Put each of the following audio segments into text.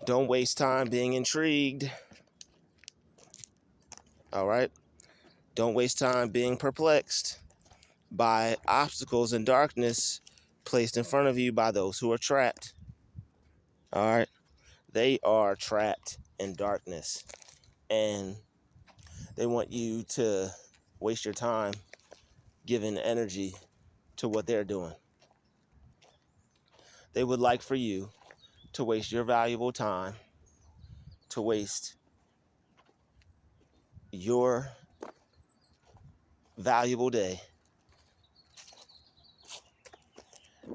Don't waste time being intrigued. All right? Don't waste time being perplexed by obstacles and darkness placed in front of you by those who are trapped. All right? They are trapped in darkness, and they want you to waste your time giving energy to what they're doing. They would like for you to waste your valuable time, to waste your valuable day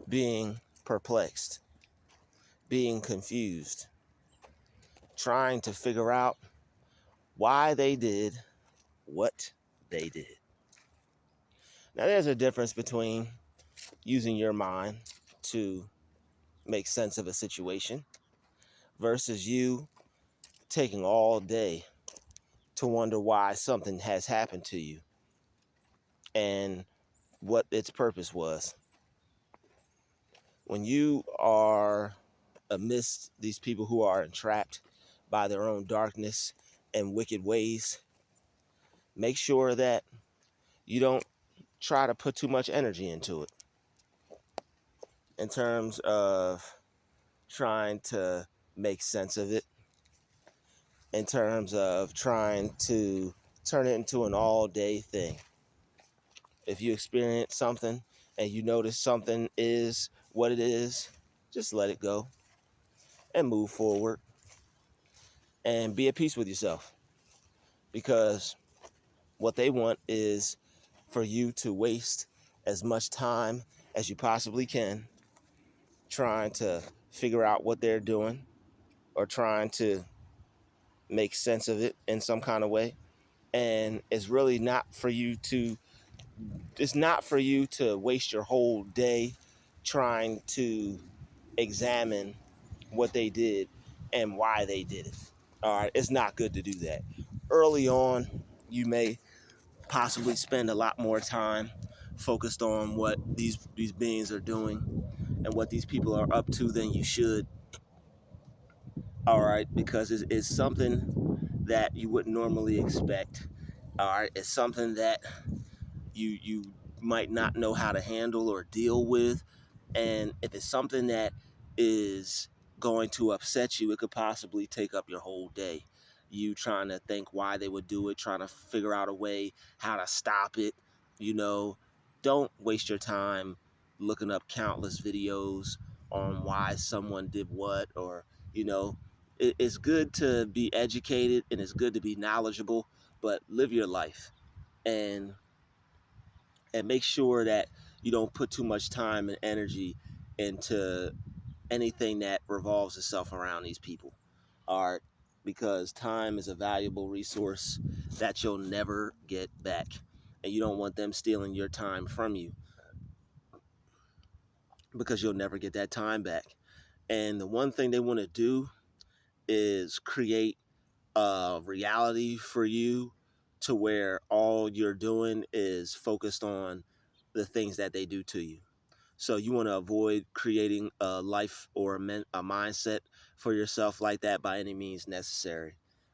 being perplexed, being confused, trying to figure out why they did what they did. Now, there's a difference between using your mind to make sense of a situation versus you taking all day to wonder why something has happened to you and what its purpose was. When you are amidst these people who are entrapped by their own darkness and wicked ways, make sure that you don't try to put too much energy into it in terms of trying to make sense of it, in terms of trying to turn it into an all-day thing. If you experience something and you notice something is what it is, just let it go and move forward and be at peace with yourself, because what they want is for you to waste as much time as you possibly can trying to figure out what they're doing or trying to make sense of it in some kind of way. And it's really not for you to waste your whole day trying to examine what they did and why they did it. All right, it's not good to do that. Early on, you may possibly spend a lot more time focused on what these beings are doing and what these people are up to than you should. All right, because it's something that you wouldn't normally expect. All right, it's something that you might not know how to handle or deal with, and if it's something that is going to upset you, it could possibly take up your whole day. You trying to think why they would do it, trying to figure out a way how to stop it. Don't waste your time looking up countless videos on why someone did what, or it's good to be educated and it's good to be knowledgeable, but live your life and make sure that you don't put too much time and energy into anything that revolves itself around these people. All right, because time is a valuable resource that you'll never get back, and you don't want them stealing your time from you, because you'll never get that time back. And the one thing they want to do is create a reality for you to where all you're doing is focused on the things that they do to you. So you want to avoid creating a life or a mindset for yourself like that by any means necessary.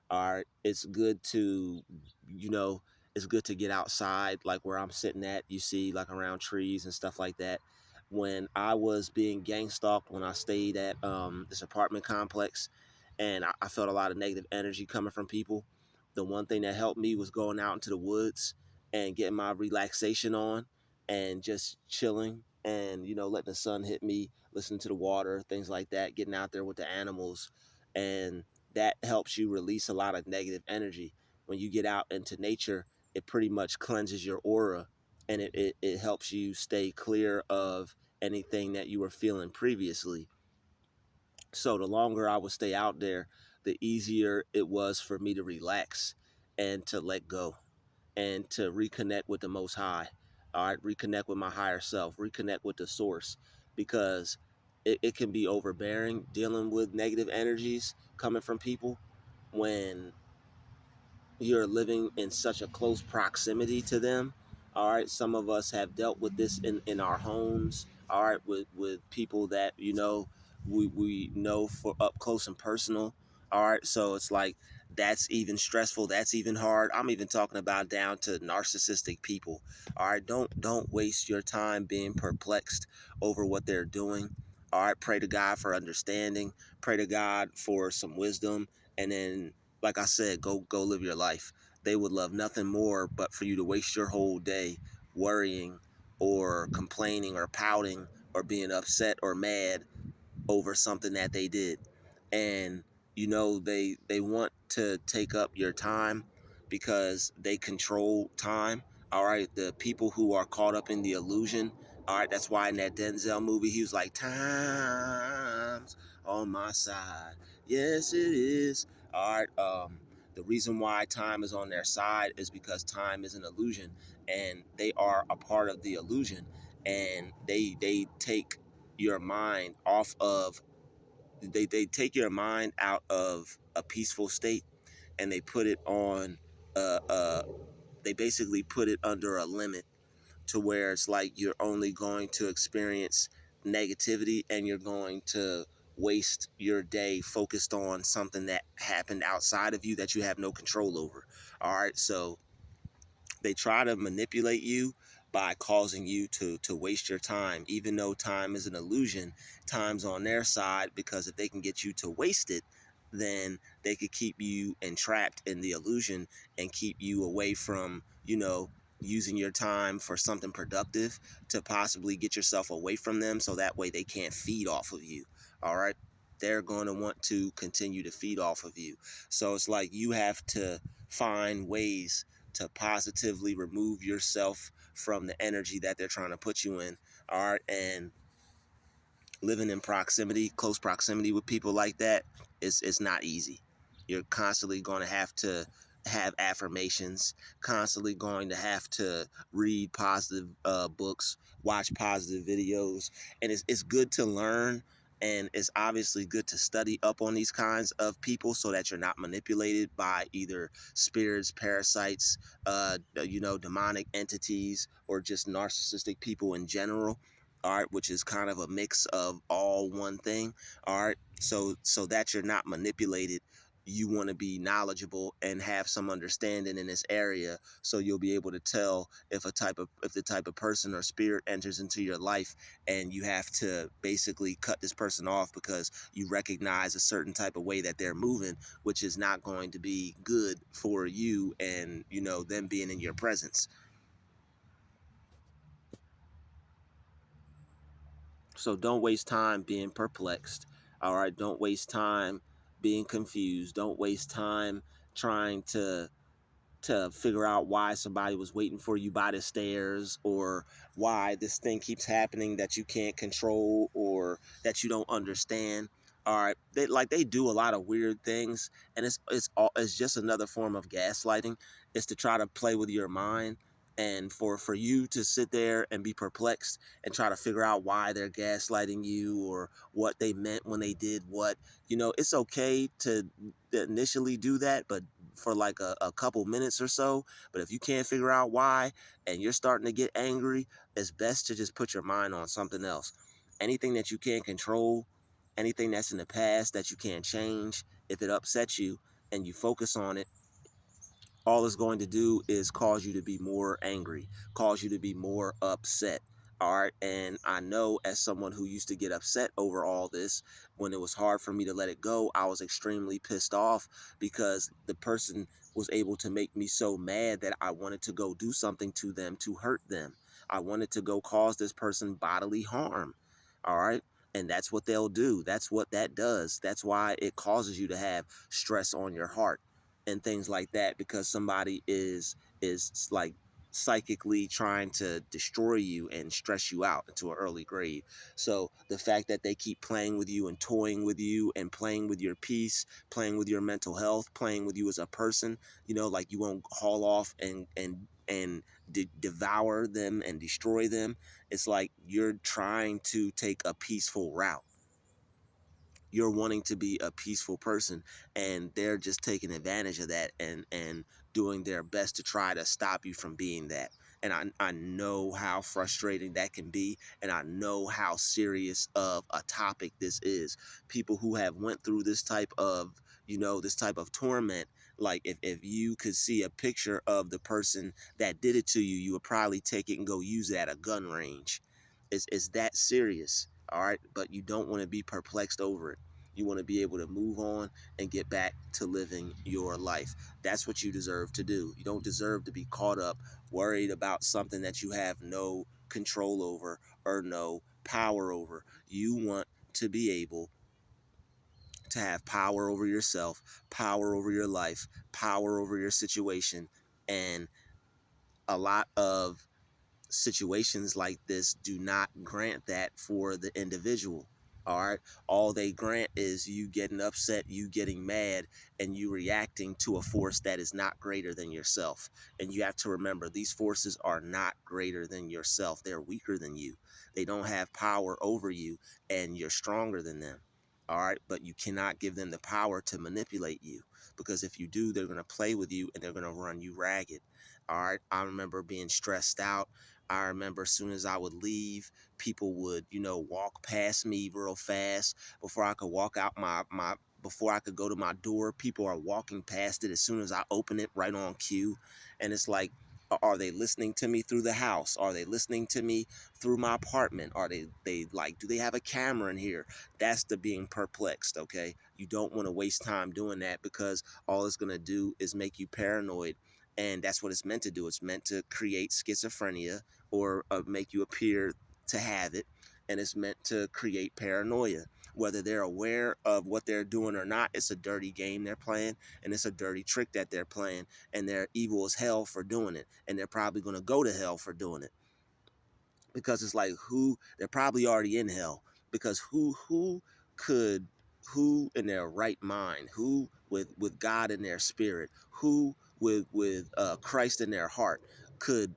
All right, it's good to, it's good to get outside, like where I'm sitting at. You see, like around trees and stuff like that. When I was being gang stalked, when I stayed at this apartment complex, and I felt a lot of negative energy coming from people, the one thing that helped me was going out into the woods and getting my relaxation on and just chilling and letting the sun hit me, listening to the water, things like that, getting out there with the animals. And that helps you release a lot of negative energy. When you get out into nature, it pretty much cleanses your aura, and it helps you stay clear of anything that you were feeling previously. So the longer I would stay out there, the easier it was for me to relax and to let go and to reconnect with the Most High. All right, reconnect with my higher self, reconnect with the source, because it can be overbearing dealing with negative energies coming from people when you're living in such a close proximity to them. All right, some of us have dealt with this in our homes. All right, with people that we know for up close and personal. All right, so it's like that's even stressful, that's even hard. I'm even talking about down to narcissistic people. All right, don't waste your time being perplexed over what they're doing. All right, pray to God for understanding, pray to God for some wisdom, and then, like I said, go live your life. They would love nothing more but for you to waste your whole day worrying or complaining or pouting or being upset or mad over something that they did. And they want to take up your time because they control time. All right, the people who are caught up in the illusion. All right, that's why in that Denzel movie he was like, time's on my side, yes it is. All right, the reason why time is on their side is because time is an illusion, and they are a part of the illusion, and they take your mind off of they take your mind out of a peaceful state, and they put it on they basically put it under a limit to where it's like you're only going to experience negativity, and you're going to waste your day focused on something that happened outside of you that you have no control over. All right, so they try to manipulate you by causing you to waste your time, even though time is an illusion. Time's on their side, because if they can get you to waste it, then they could keep you entrapped in the illusion and keep you away from using your time for something productive, to possibly get yourself away from them, so that way they can't feed off of you. All right, they're going to want to continue to feed off of you. So it's like you have to find ways to positively remove yourself from the energy that they're trying to put you in. All right, and living in proximity, close proximity with people like that is not easy. You're constantly going to have affirmations, constantly going to have to read positive books, watch positive videos, and it's good to learn. And it's obviously good to study up on these kinds of people so that you're not manipulated by either spirits, parasites, demonic entities, or just narcissistic people in general. All right, which is kind of a mix of all one thing. All right, so that you're not manipulated, you want to be knowledgeable and have some understanding in this area, so you'll be able to tell if the type of person or spirit enters into your life, and you have to basically cut this person off because you recognize a certain type of way that they're moving, which is not going to be good for you and them being in your presence. So don't waste time being perplexed. All right. Don't waste time being confused. Don't waste time trying to figure out why somebody was waiting for you by the stairs, or why this thing keeps happening that you can't control or that you don't understand. All right, they do a lot of weird things, and it's just another form of gaslighting. It's to try to play with your mind, and for you to sit there and be perplexed and try to figure out why they're gaslighting you or what they meant when they did what. It's okay to initially do that, but for like a couple minutes or so. But if you can't figure out why, and you're starting to get angry, it's best to just put your mind on something else. Anything that you can't control, anything that's in the past that you can't change, if it upsets you and you focus on it, all it's going to do is cause you to be more angry, cause you to be more upset. All right. And I know, as someone who used to get upset over all this, when it was hard for me to let it go, I was extremely pissed off because the person was able to make me so mad that I wanted to go do something to them to hurt them. I wanted to go cause this person bodily harm. All right. And that's what they'll do. That's what that does. That's why it causes you to have stress on your heart and things like that, because somebody is like psychically trying to destroy you and stress you out into an early grave. So the fact that they keep playing with you and toying with you and playing with your peace, playing with your mental health, playing with you as a person, like you won't haul off and devour them and destroy them. It's like you're trying to take a peaceful route. You're wanting to be a peaceful person, and they're just taking advantage of that and doing their best to try to stop you from being that. And I know how frustrating that can be, and I know how serious of a topic this is. People who have went through this type of, this type of torment, like if you could see a picture of the person that did it to you, you would probably take it and go use it at a gun range. It's that serious, all right? But you don't want to be perplexed over it. You want to be able to move on and get back to living your life. That's what you deserve to do. You don't deserve to be caught up worried about something that you have no control over or no power over. You want to be able to have power over yourself, power over your life, power over your situation. And a lot of situations like this do not grant that for the individual. All right. All they grant is you getting upset, you getting mad, and you reacting to a force that is not greater than yourself. And you have to remember, these forces are not greater than yourself. They're weaker than you. They don't have power over you, and you're stronger than them. All right. But you cannot give them the power to manipulate you, because if you do, they're going to play with you and they're going to run you ragged. All right. I remember being stressed out. I remember as soon as I would leave, people would, walk past me real fast before I could walk out before I could go to my door. People are walking past it as soon as I open it, right on cue. And it's like, are they listening to me through the house? Are they listening to me through my apartment? Are they like, do they have a camera in here? That's the being perplexed, okay? You don't want to waste time doing that, because all it's going to do is make you paranoid. And that's what it's meant to do. It's meant to create schizophrenia, or make you appear to have it. And it's meant to create paranoia. Whether they're aware of what they're doing or not, it's a dirty game they're playing, and it's a dirty trick that they're playing, and they're evil as hell for doing it, and they're probably going to go to hell for doing it. Because it's like, they're probably already in hell, because could who in their right mind, who with God in their spirit, who with Christ in their heart, could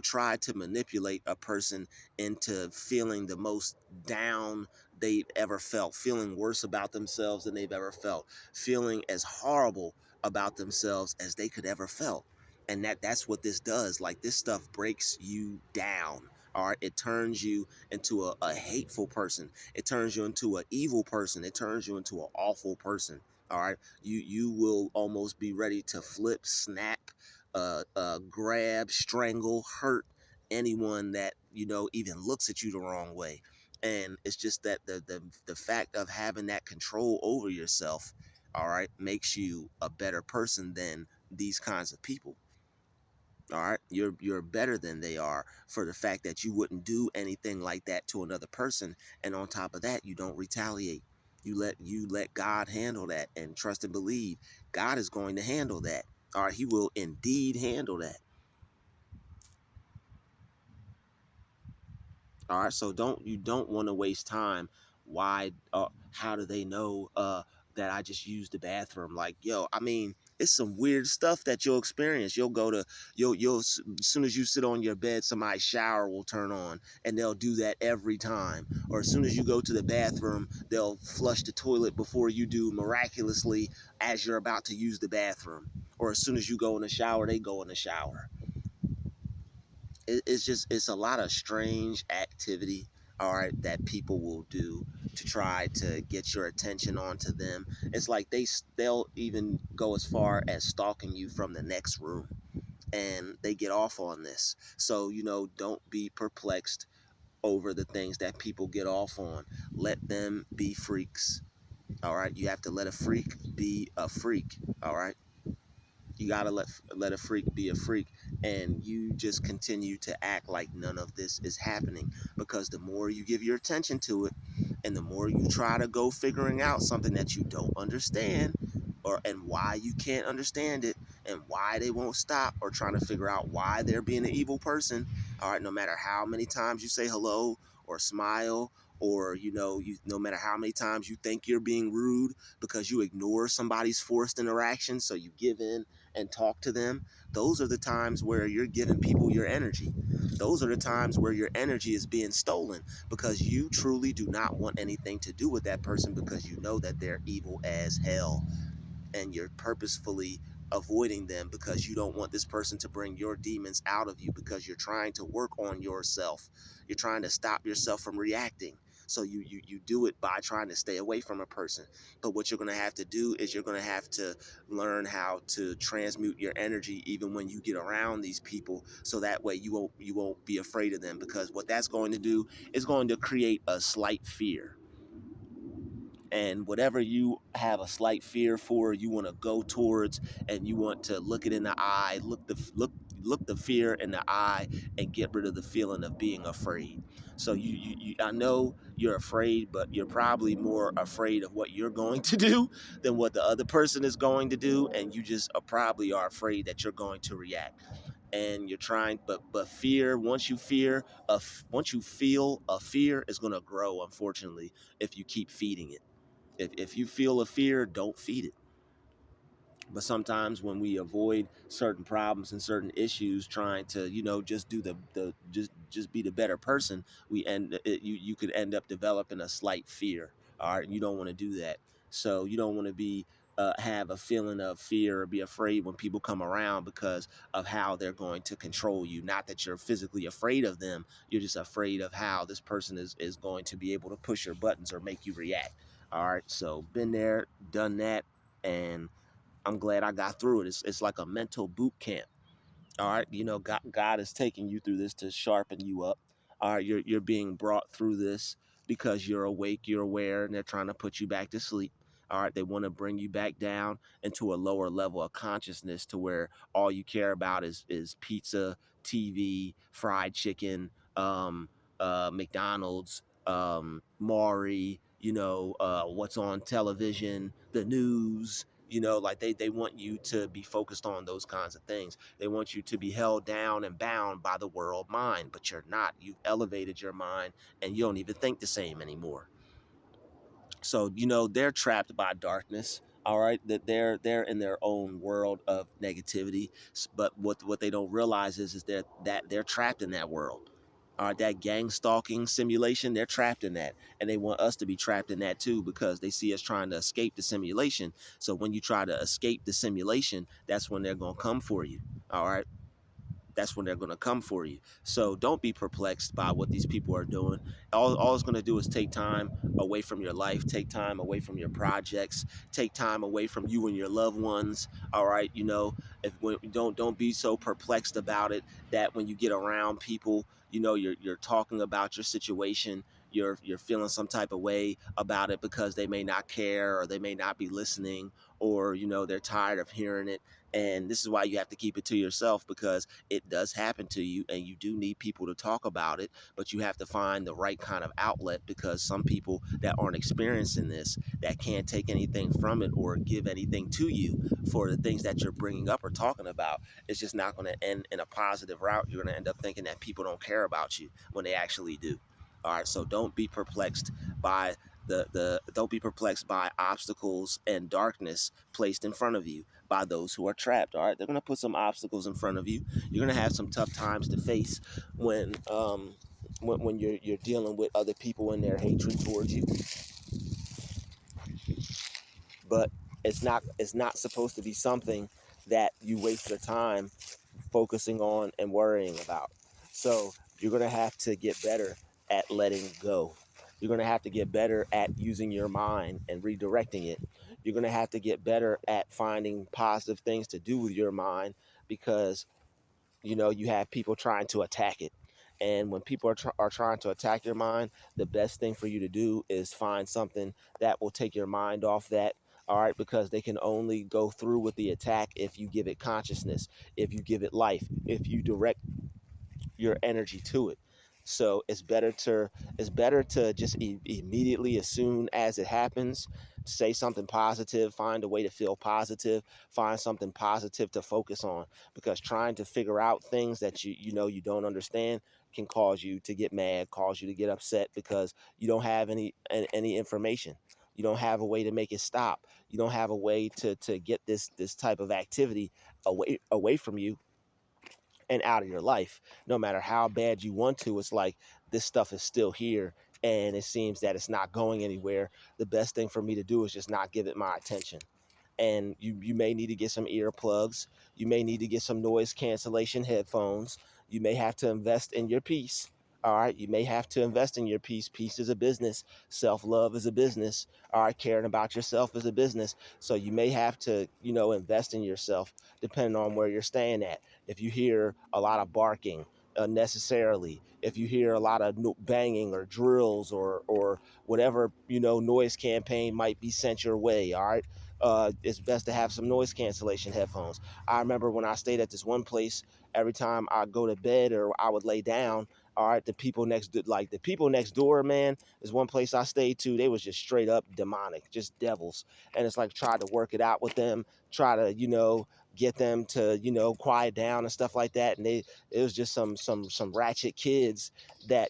try to manipulate a person into feeling the most down they've ever felt, feeling worse about themselves than they've ever felt, feeling as horrible about themselves as they could ever felt. And that's what this does. Like, this stuff breaks you down. All right, it turns you into a hateful person. It turns you into an evil person. It turns you into an awful person. All right, you will almost be ready to flip, snap, grab, strangle, hurt anyone that even looks at you the wrong way. And it's just that the fact of having that control over yourself, all right, makes you a better person than these kinds of people. All right, you're better than they are, for the fact that you wouldn't do anything like that to another person, and on top of that, you don't retaliate. You let God handle that, and trust and believe God is going to handle that. All right, He will indeed handle that. All right, so you don't want to waste time. Why? How do they know that I just used the bathroom? Like, yo, I mean, it's some weird stuff that you'll experience. You'll as soon as you sit on your bed, somebody's shower will turn on, and they'll do that every time. Or as soon as you go to the bathroom, they'll flush the toilet before you do, miraculously, as you're about to use the bathroom. Or as soon as you go in the shower, they go in the shower. It's a lot of strange activity, all right, that people will do to try to get your attention onto them. It's like they'll even go as far as stalking you from the next room, and they get off on this. So don't be perplexed over the things that people get off on. Let them be freaks. All right, you have to let a freak be a freak. All right, you gotta let a freak be a freak, and you just continue to act like none of this is happening. Because the more you give your attention to it, and the more you try to go figuring out something that you don't understand, and why you can't understand it, and why they won't stop, or trying to figure out why they're being an evil person. All right, no matter how many times you say hello or smile, or no matter how many times you think you're being rude because you ignore somebody's forced interaction, so you give in and talk to them. Those are the times where you're giving people your energy. Those are the times where your energy is being stolen, because you truly do not want anything to do with that person, because you know that they're evil as hell, and you're purposefully avoiding them because you don't want this person to bring your demons out of you, because you're trying to work on yourself. You're trying to stop yourself from reacting. So you do it by trying to stay away from a person. But what you're going to have to do is you're going to have to learn how to transmute your energy even when you get around these people, so that way you won't be afraid of them, because what that's going to do is going to create a slight fear. And whatever you have a slight fear for, you want to go towards, and you want to look it in the eye, look the fear in the eye, and get rid of the feeling of being afraid. So I know you're afraid, but you're probably more afraid of what you're going to do than what the other person is going to do, and you just probably are afraid that you're going to react. And you're trying, but fear, once you feel a fear, is going to grow, unfortunately, if you keep feeding it. If you feel a fear, don't feed it. But sometimes when we avoid certain problems and certain issues, trying to just do the just be the better person, you could end up developing a slight fear. All right, you don't want to do that. So you don't want to be have a feeling of fear or be afraid when people come around, because of how they're going to control you. Not that you're physically afraid of them, you're just afraid of how this person is going to be able to push your buttons or make you react. All right, so been there, done that, and I'm glad I got through it. It's like a mental boot camp. All right, God is taking you through this to sharpen you up. All right, you're being brought through this because you're awake, you're aware, and they're trying to put you back to sleep. All right, they want to bring you back down into a lower level of consciousness, to where all you care about is pizza, TV, fried chicken, McDonald's, Maury, what's on television, the news. Like they want you to be focused on those kinds of things. They want you to be held down and bound by the world mind, but you're not. You've elevated your mind, and you don't even think the same anymore. So they're trapped by darkness. All right, that they're in their own world of negativity. But what they don't realize is that they're trapped in that world. All right, that gang stalking simulation, they're trapped in that, and they want us to be trapped in that too, because they see us trying to escape the simulation. So when you try to escape the simulation, that's when they're gonna come for you. All right, that's when they're going to come for you. So don't be perplexed by what these people are doing. All it's going to do is take time away from your life, take time away from your projects, take time away from you and your loved ones. All right, if when don't be so perplexed about it that when you get around people, you're talking about your situation, you're feeling some type of way about it because they may not care, or they may not be listening, or they're tired of hearing it. And this is why you have to keep it to yourself, because it does happen to you, and you do need people to talk about it, but you have to find the right kind of outlet, because some people that aren't experiencing this, that can't take anything from it or give anything to you for the things that you're bringing up or talking about, it's just not going to end in a positive route. You're going to end up thinking that people don't care about you when they actually do. All right, so don't be perplexed by the don't be perplexed by obstacles and darkness placed in front of you by those who are trapped. All right, they're going to put some obstacles in front of you. You're going to have some tough times to face when you're dealing with other people and their hatred towards you. But it's not supposed to be something that you waste your time focusing on and worrying about. So you're going to have to get better at letting go. You're going to have to get better at using your mind and redirecting it. You're going to have to get better at finding positive things to do with your mind, because you have people trying to attack it. And when people are trying to attack your mind, the best thing for you to do is find something that will take your mind off that. All right, because they can only go through with the attack if you give it consciousness, if you give it life, if you direct your energy to it. So it's better to just immediately, as soon as it happens, say something positive, find a way to feel positive, find something positive to focus on, because trying to figure out things that you don't understand can cause you to get mad, cause you to get upset, because you don't have any information. You don't have a way to make it stop. You don't have a way to get this type of activity away from you and out of your life. No matter how bad you want to, it's like this stuff is still here, and it seems that it's not going anywhere. The best thing for me to do is just not give it my attention. and you may need to get some earplugs. You may need to get some noise cancellation headphones. You may have to invest in your peace. All right, you may have to invest in your peace. Peace is a business. Self-love is a business. All right, caring about yourself is a business. So you may have to, invest in yourself depending on where you're staying at. If you hear a lot of barking unnecessarily, if you hear a lot of banging or drills or whatever, noise campaign might be sent your way, all right, it's best to have some noise cancellation headphones. I remember when I stayed at this one place, every time I go to bed or I would lay down, all right, the people next door, man, is one place I stayed to. They was just straight up demonic, just devils. And it's like tried to work it out with them, try to, get them to, quiet down and stuff like that. And it was just some ratchet kids that,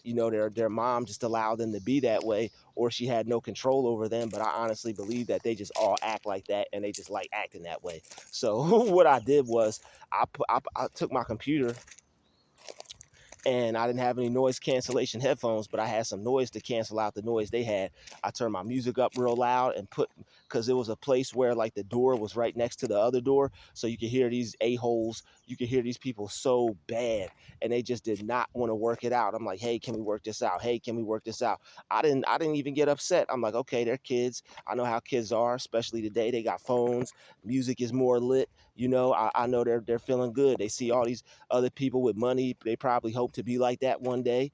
their mom just allowed them to be that way, or she had no control over them. But I honestly believe that they just all act like that and they just like acting that way. So what I did was I took my computer, and I didn't have any noise cancellation headphones, but I had some noise to cancel out the noise they had. I turned my music up real loud and because it was a place where like the door was right next to the other door. So you could hear these a-holes, you could hear these people so bad, and they just did not want to work it out. I'm like, hey, can we work this out? Hey, can we work this out? I didn't even get upset. I'm like, okay, they're kids. I know how kids are, especially today. They got phones. Music is more lit. I know they're feeling good. They see all these other people with money. They probably hope to be like that one day,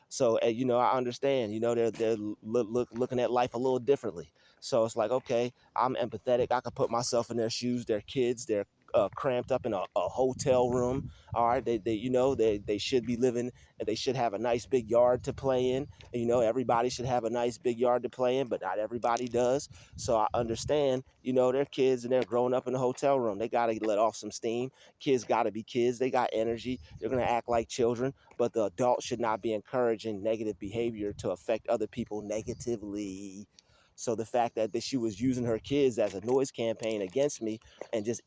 So, I understand, they're looking at life a little differently. So it's like, okay, I'm empathetic. I could put myself in their shoes. They're kids. They're cramped up in a hotel room. All right, they should be living, and they should have a nice big yard to play in. And, everybody should have a nice big yard to play in, but not everybody does. So I understand, they're kids and they're growing up in a hotel room. They got to let off some steam. Kids got to be kids. They got energy. They're going to act like children, but the adult should not be encouraging negative behavior to affect other people negatively. So the fact that she was using her kids as a noise campaign against me, and just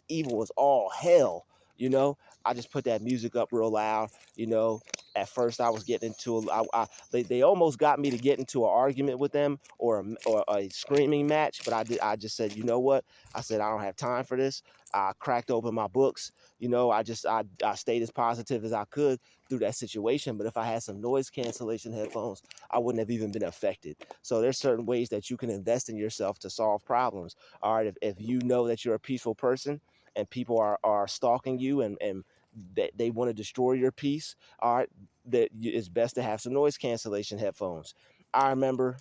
evil was all hell, you know. I just put that music up real loud, you know. At first, I was getting into they almost got me to get into an argument with them, or a screaming match, but I just said, you know what? I said I don't have time for this. I cracked open my books, I stayed as positive as I could through that situation. But if I had some noise cancellation headphones, I wouldn't have even been affected. So there's certain ways that you can invest in yourself to solve problems. All right, if you know that you're a peaceful person and people are stalking you, and they want to destroy your peace, all right, it's best to have some noise cancellation headphones. I remember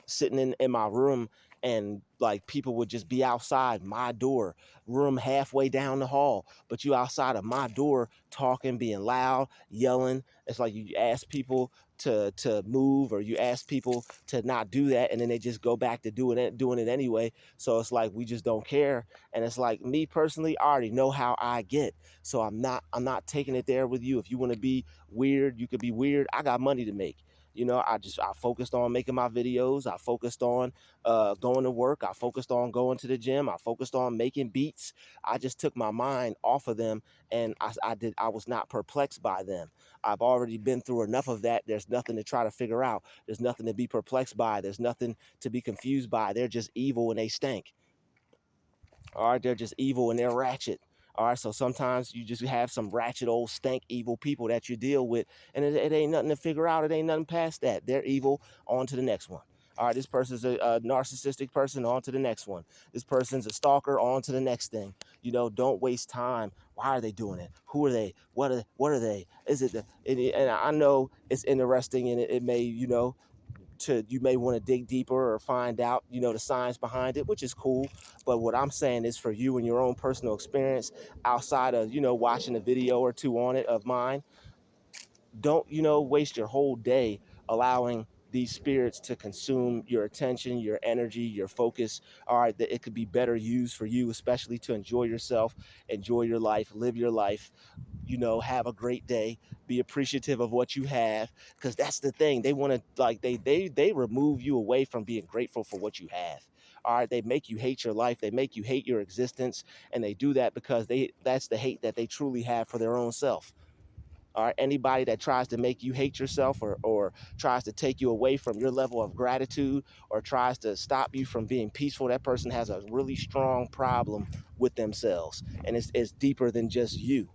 sitting in my room, and like people would just be outside my door, room halfway down the hall, but you outside of my door talking, being loud, yelling. It's like you ask people to move, or you ask people to not do that, and then they just go back to doing it anyway. So it's like we just don't care. And it's like, me personally, I already know how I get, so I'm not taking it there with you. If you want to be weird, you could be weird. I got money to make. I focused on making my videos. I focused on going to work. I focused on going to the gym. I focused on making beats. I just took my mind off of them, and I was not perplexed by them. I've already been through enough of that. There's nothing to try to figure out. There's nothing to be perplexed by. There's nothing to be confused by. They're just evil and they stink. All right, they're just evil and they're ratchet. All right, so sometimes you just have some ratchet old stank evil people that you deal with, and it ain't nothing to figure out. It ain't nothing past that. They're evil. On to the next one. All right, this person's a narcissistic person. On to the next one. This person's a stalker. On to the next thing. Don't waste time. Why are they doing it? Who are they? What are they? Is it and I know it's interesting, and it may, you may want to dig deeper or find out, the science behind it, which is cool. But what I'm saying is, for you and your own personal experience, outside of, watching a video or two on it of mine, don't, waste your whole day allowing these spirits to consume your attention, your energy, your focus. All right, that it could be better used for you, especially to enjoy yourself, enjoy your life, live your life, have a great day, be appreciative of what you have. Because that's the thing, they want to, like, they remove you away from being grateful for what you have. All right, they make you hate your life, they make you hate your existence, and they do that because that's the hate that they truly have for their own self. All right, anybody that tries to make you hate yourself, or tries to take you away from your level of gratitude, or tries to stop you from being peaceful, that person has a really strong problem with themselves. And it's deeper than just you.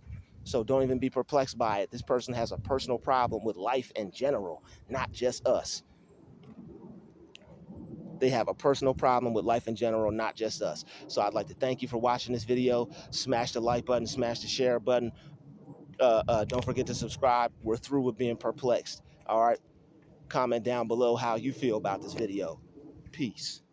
So don't even be perplexed by it. This person has a personal problem with life in general, not just us. They have a personal problem with life in general, not just us. So I'd like to thank you for watching this video. Smash the like button, smash the share button. Don't forget to subscribe. We're through with being perplexed. All right. Comment down below how you feel about this video. Peace.